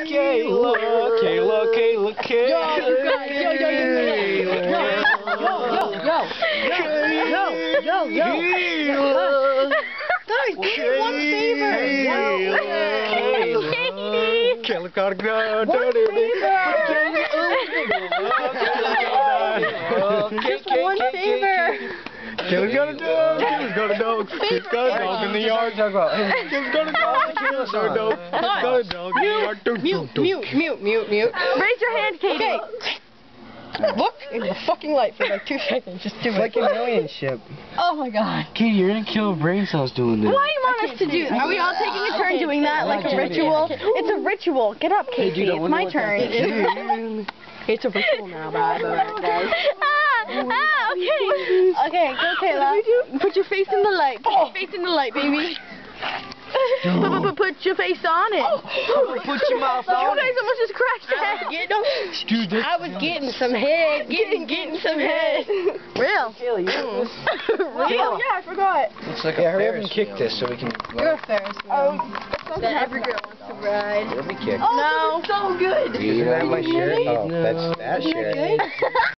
Kayla. Yo. Guys, do me one favor. Kayla gotta go. Just one favor. Kayla's got a dog. Kayla's got a dog. Kayla's got a dog in the yard. Kayla's got a dog. Kayla's got a dog. Kayla's got a dog in the yard. Mute. Raise your hand, Katie. Look in the fucking light for like 2 seconds. Just do it. Like a million ship. Oh my god. Katie, you're gonna kill brain cells doing this. Why do you want us to do that? Are we all taking a turn doing that, like a ritual? It's a ritual. Get up, Casey. It's my turn. It's a ritual now, guys. Okay. Okay, go, Kayla. Put your face in the light. Put your face in the light, baby. Put your face on it. Put your mouth on You guys almost just crashed your head. Dude, I was getting some head. Getting some head. Real. Real. Yeah, I forgot. Looks like hurry up and kick this so we can. You're a Ferris wheel. That every girl wants to ride. Let me kick. Oh, this is so good. You have my shirt? Oh, that's that shirt.